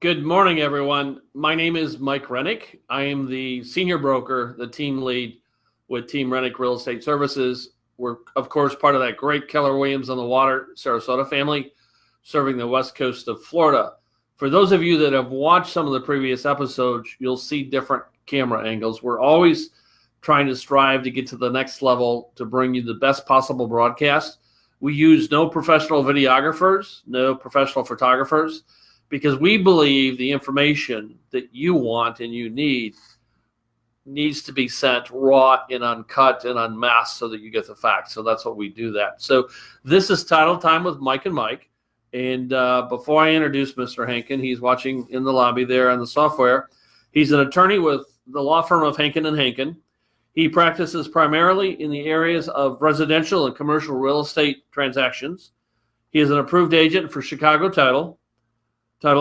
Good morning, everyone. My name is Mike Renick. I am the senior broker, the team lead with Team Renick Real Estate Services. We're, of course, part of that great Keller Williams on the Water Sarasota family, serving the west coast of Florida. For those of you that have watched some of the previous episodes, you'll see different camera angles. We're always trying to strive to get to the next level to bring you the best possible broadcast. We use no professional videographers, no professional photographers, because we believe the information that you want and you need needs to be sent raw and uncut and unmasked so that you get the facts. So that's what we do that. So this is Title Time with Mike and Mike. And before I introduce Mr. Hankin, he's watching in the lobby there on the software. He's an attorney with the law firm of Hankin and Hankin. He practices primarily in the areas of residential and commercial real estate transactions. He is an approved agent for Chicago Title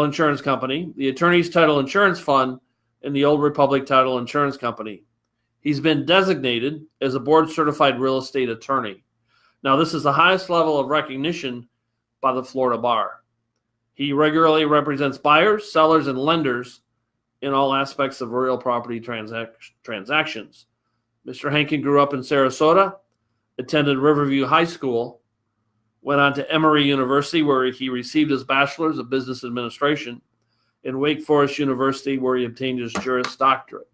Insurance Company, the Attorney's Title Insurance Fund, and the Old Republic Title Insurance Company. He's been designated as a board-certified real estate attorney. Now, this is the highest level of recognition by the Florida Bar. He regularly represents buyers, sellers, and lenders in all aspects of real property transactions. Mr. Hankin grew up in Sarasota, attended Riverview High School, went on to Emory University, where he received his bachelor's of business administration, and Wake Forest University, where he obtained his Juris Doctorate.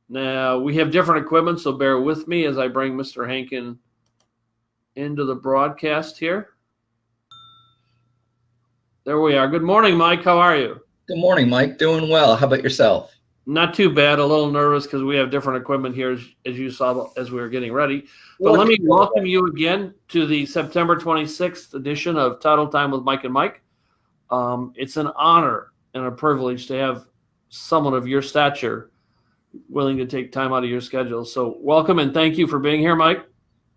Now, we have different equipment, so bear with me as I bring Mr. Hankin into the broadcast here. There we are. Good morning, Mike. How are you? Good morning, Mike. Doing well. How about yourself? Not too bad. A little nervous because we have different equipment here, as you saw as we were getting ready. But let me welcome you again to the September 26th edition of Title Time with Mike and Mike. It's an honor and a privilege to have someone of your stature willing to take time out of your schedule. So welcome and thank you for being here, Mike.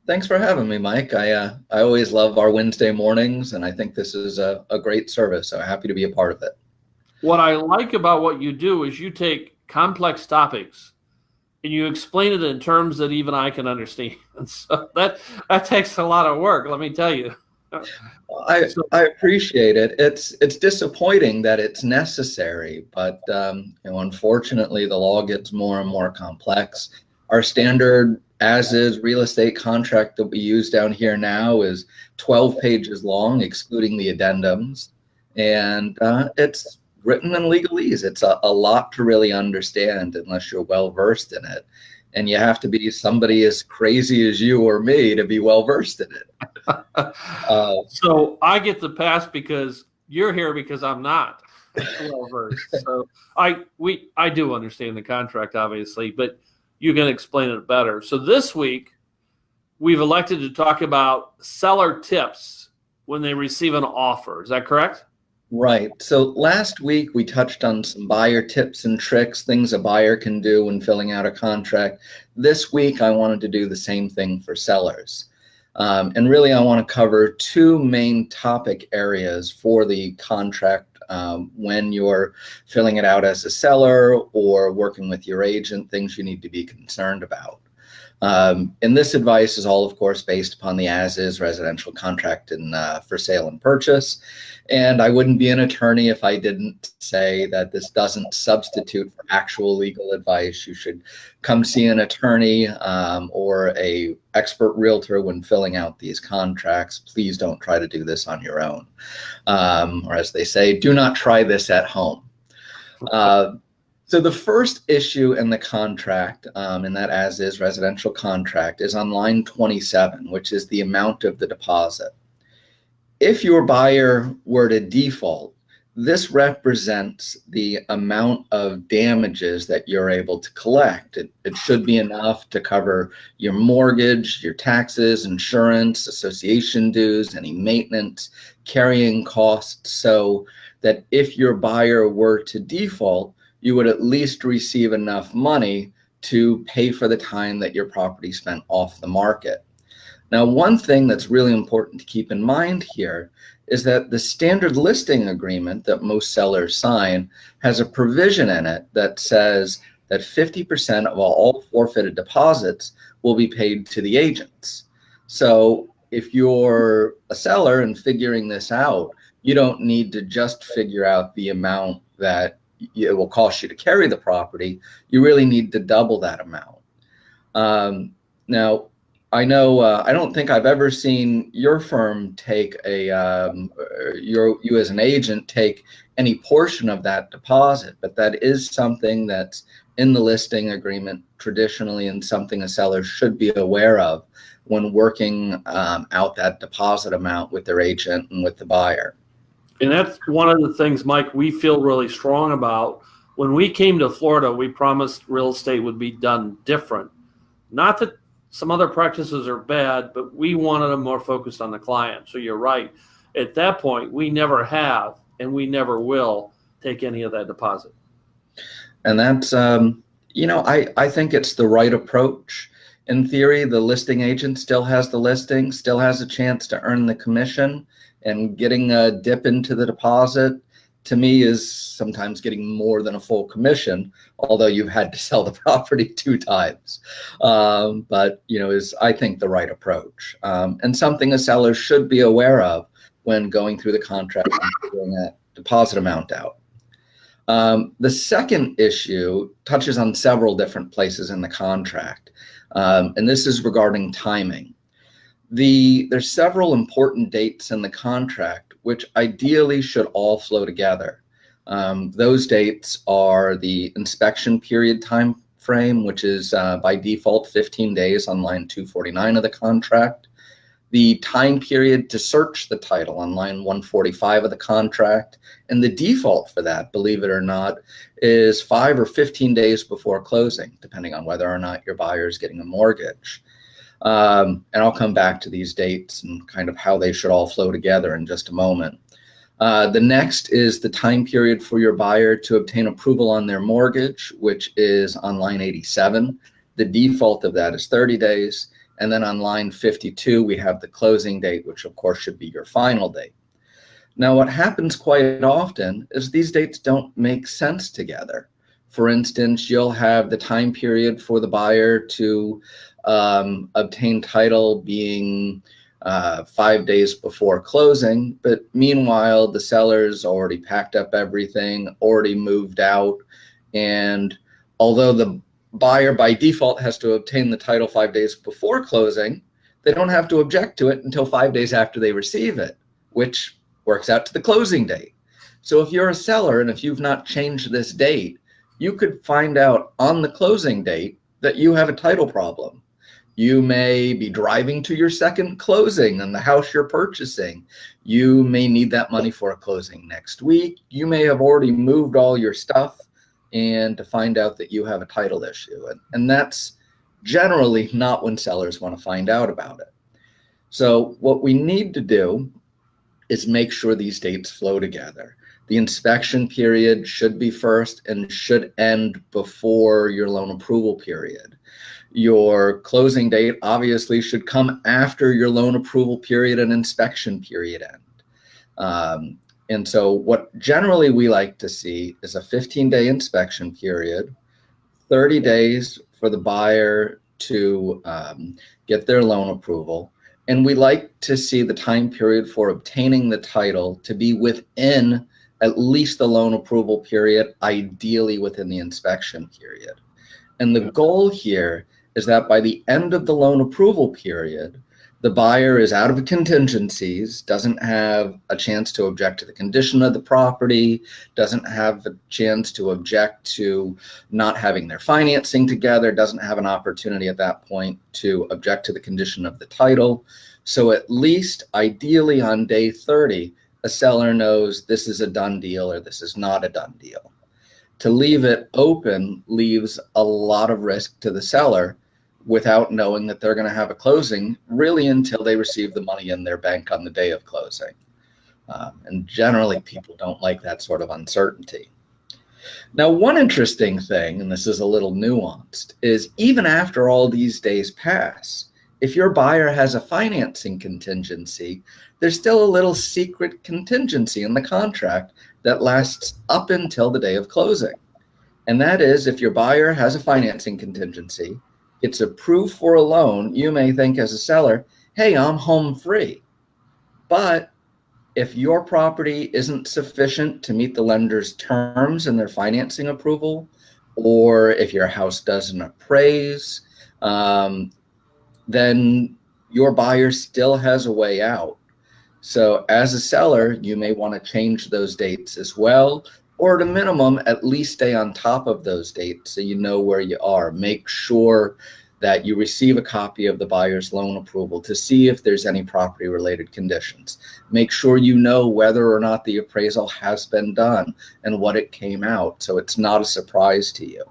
Thanks for having me, Mike. I always love our Wednesday mornings, and I think this is a great service, so happy to be a part of it. What I like about what you do is you take complex topics and you explain it in terms that even I can understand. And so that takes a lot of work, let me tell you. I appreciate it. It's disappointing that it's necessary, but unfortunately the law gets more and more complex. Our standard as-is real estate contract that we use down here now is 12 pages long, excluding the addendums, and it's written in legalese. It's a lot to really understand unless you're well versed in it, and you have to be somebody as crazy as you or me to be well versed in it. So I get the pass because you're here because I'm not well versed. So I do understand the contract, obviously, but you can explain it better. So this week we've elected to talk about seller tips when they receive an offer. Is that correct? Right. So last week we touched on some buyer tips and tricks, things a buyer can do when filling out a contract. This week I wanted to do the same thing for sellers. And really I want to cover two main topic areas for the contract when you're filling it out as a seller or working with your agent, things you need to be concerned about. And this advice is all, of course, based upon the as-is residential contract and for sale and purchase. And I wouldn't be an attorney if I didn't say that this doesn't substitute for actual legal advice. You should come see an attorney or a expert realtor when filling out these contracts. Please don't try to do this on your own. Or as they say, do not try this at home. So the first issue in the contract, in that as-is residential contract, is on line 27, which is the amount of the deposit. If your buyer were to default, this represents the amount of damages that you're able to collect. It should be enough to cover your mortgage, your taxes, insurance, association dues, any maintenance, carrying costs, so that if your buyer were to default, you would at least receive enough money to pay for the time that your property spent off the market. Now, one thing that's really important to keep in mind here is that the standard listing agreement that most sellers sign has a provision in it that says that 50% of all forfeited deposits will be paid to the agents. So if you're a seller and figuring this out, you don't need to just figure out the amount that it will cost you to carry the property, you really need to double that amount. Now, I know I don't think I've ever seen your firm take you as an agent take any portion of that deposit, but that is something that's in the listing agreement traditionally, and something a seller should be aware of when working out that deposit amount with their agent and with the buyer. And that's one of the things, Mike, we feel really strong about. When we came to Florida, we promised real estate would be done different. Not that some other practices are bad, but we wanted them more focused on the client. So you're right. At that point, we never have, and we never will take any of that deposit. And that's, I think it's the right approach. In theory, the listing agent still has the listing, still has a chance to earn the commission, and getting a dip into the deposit, to me, is sometimes getting more than a full commission, although you've had to sell the property 2 times. But, is, I think, the right approach, and something a seller should be aware of when going through the contract and figuring that deposit amount out. The second issue touches on several different places in the contract, and this is regarding timing. There's several important dates in the contract which ideally should all flow together. Those dates are the inspection period time frame, which is by default 15 days on line 249 of the contract. The time period to search the title on line 145 of the contract. And the default for that, believe it or not, is 5 or 15 days before closing, depending on whether or not your buyer is getting a mortgage. And I'll come back to these dates and kind of how they should all flow together in just a moment. The next is the time period for your buyer to obtain approval on their mortgage, which is on line 87. The default of that is 30 days. And then on line 52, we have the closing date, which of course should be your final date. Now, what happens quite often is these dates don't make sense together. For instance, you'll have the time period for the buyer to obtain title being 5 days before closing, but meanwhile, the seller's already packed up everything, already moved out, and although the buyer by default has to obtain the title 5 days before closing, they don't have to object to it until 5 days after they receive it, which works out to the closing date. So if you're a seller and if you've not changed this date, you could find out on the closing date that you have a title problem. You may be driving to your second closing on the house you're purchasing. You may need that money for a closing next week. You may have already moved all your stuff, and to find out that you have a title issue. And that's generally not when sellers want to find out about it. So what we need to do is make sure these dates flow together. The inspection period should be first and should end before your loan approval period. Your closing date obviously should come after your loan approval period and inspection period end. And so what generally we like to see is a 15-day inspection period, 30 days for the buyer to get their loan approval. And we like to see the time period for obtaining the title to be within at least the loan approval period, ideally within the inspection period. And the goal here is that by the end of the loan approval period, the buyer is out of contingencies, doesn't have a chance to object to the condition of the property, doesn't have a chance to object to not having their financing together, doesn't have an opportunity at that point to object to the condition of the title. So at least ideally on day 30, a seller knows this is a done deal or this is not a done deal. To leave it open leaves a lot of risk to the seller without knowing that they're going to have a closing really until they receive the money in their bank on the day of closing. And generally people don't like that sort of uncertainty. Now, one interesting thing, and this is a little nuanced, is even after all these days pass, if your buyer has a financing contingency, there's still a little secret contingency in the contract that lasts up until the day of closing. And that is, if your buyer has a financing contingency, it's approved for a loan, you may think as a seller, hey, I'm home free. But if your property isn't sufficient to meet the lender's terms in their financing approval, or if your house doesn't appraise, then your buyer still has a way out. So as a seller, you may want to change those dates as well, or at a minimum, at least stay on top of those dates so you know where you are. Make sure that you receive a copy of the buyer's loan approval to see if there's any property related conditions. Make sure you know whether or not the appraisal has been done and what it came out, so it's not a surprise to you.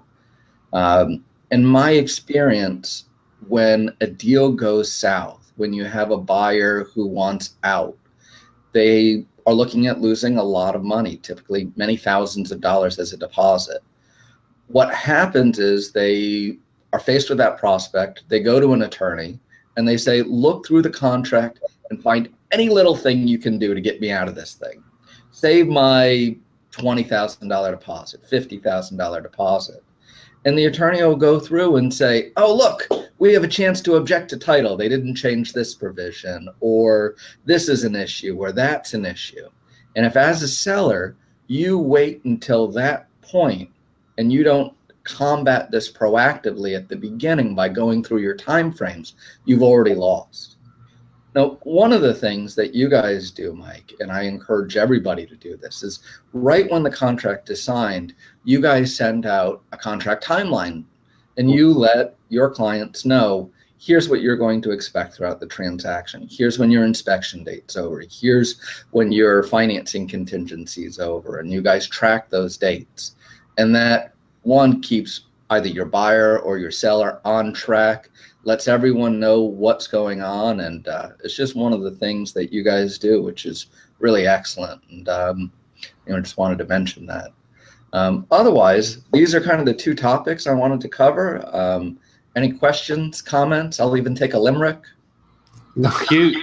In my experience, when a deal goes south, when you have a buyer who wants out, they are looking at losing a lot of money, typically many thousands of dollars as a deposit. What happens is they are faced with that prospect, they go to an attorney, and they say, look through the contract and find any little thing you can do to get me out of this thing. Save my $20,000 deposit, $50,000 deposit. And the attorney will go through and say, oh, look, we have a chance to object to title. They didn't change this provision, or this is an issue, or that's an issue. And if as a seller, you wait until that point and you don't combat this proactively at the beginning by going through your time frames, you've already lost. Now, one of the things that you guys do, Mike, and I encourage everybody to do this, is right when the contract is signed, you guys send out a contract timeline and you let your clients know, here's what you're going to expect throughout the transaction. Here's when your inspection date's over. Here's when your financing contingency is over, and you guys track those dates. And that one keeps either your buyer or your seller on track, lets everyone know what's going on, and it's just one of the things that you guys do, which is really excellent. And just wanted to mention that. Otherwise, these are kind of the two topics I wanted to cover. Any questions, comments? I'll even take a limerick. No, you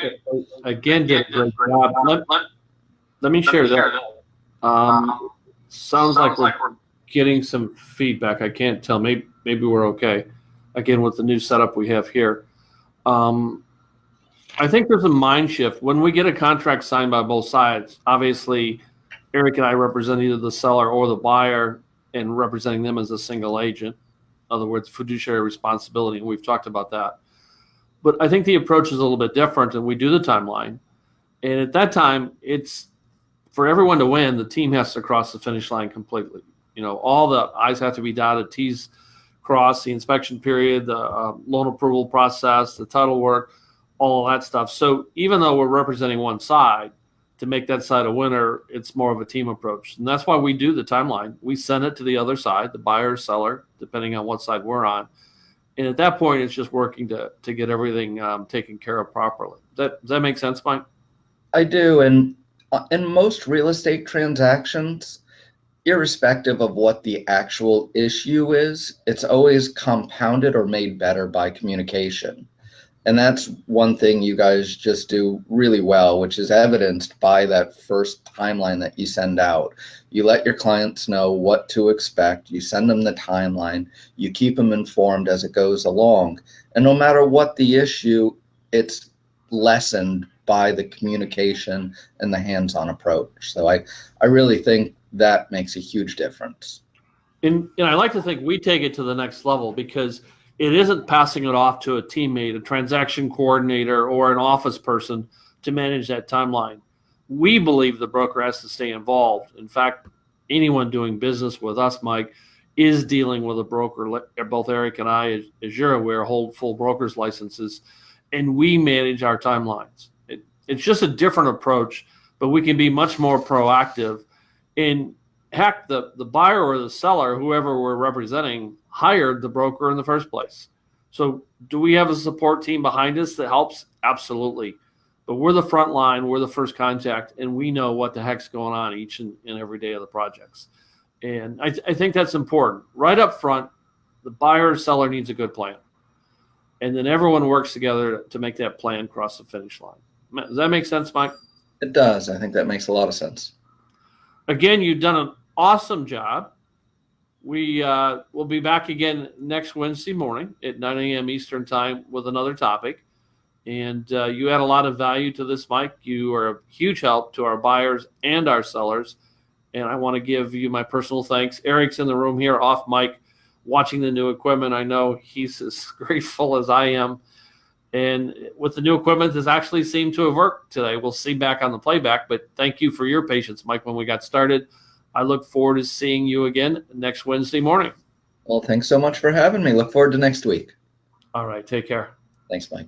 again did a great job. Let me share that. Sounds like we're getting some feedback. I can't tell. Maybe we're okay. Again, with the new setup we have here. I think there's a mind shift. When we get a contract signed by both sides, obviously Eric and I represent either the seller or the buyer, and representing them as a single agent. In other words, fiduciary responsibility, and we've talked about that. But I think the approach is a little bit different, and we do the timeline. And at that time, it's for everyone to win, the team has to cross the finish line completely. All the I's have to be dotted, T's crossed, the inspection period, the loan approval process, the title work, all of that stuff. So even though we're representing one side, to make that side a winner, it's more of a team approach. And that's why we do the timeline. We send it to the other side, the buyer or seller, depending on what side we're on. And at that point, it's just working to get everything taken care of properly. Does that make sense, Mike? I do. And in most real estate transactions, irrespective of what the actual issue is, it's always compounded or made better by communication. And that's one thing you guys just do really well, which is evidenced by that first timeline that you send out. You let your clients know what to expect. You send them the timeline. You keep them informed as it goes along. And no matter what the issue, it's lessened by the communication and the hands-on approach. So I really think that makes a huge difference. And I like to think we take it to the next level, because it isn't passing it off to a teammate, a transaction coordinator, or an office person to manage that timeline. We believe the broker has to stay involved. In fact, anyone doing business with us, Mike, is dealing with a broker. Both Eric and I, as you're aware, hold full broker's licenses, and we manage our timelines. It's just a different approach, but we can be much more proactive. And heck, the buyer or the seller, whoever we're representing, hired the broker in the first place. So do we have a support team behind us that helps? Absolutely. But we're the front line, we're the first contact, and we know what the heck's going on each and every day of the projects. And I think that's important. Right up front, the buyer or seller needs a good plan. And then everyone works together to make that plan cross the finish line. Does that make sense, Mike? It does. I think that makes a lot of sense. Again, you've done an awesome job. We will be back again next Wednesday morning at 9 a.m. Eastern time with another topic. And you add a lot of value to this, Mike. You are a huge help to our buyers and our sellers. And I want to give you my personal thanks. Eric's in the room here off mic watching the new equipment. I know he's as grateful as I am. And with the new equipment, this actually seemed to have worked today. We'll see back on the playback, but thank you for your patience, Mike, when we got started. I look forward to seeing you again next Wednesday morning. Well, thanks so much for having me. Look forward to next week. All right, take care. Thanks, Mike.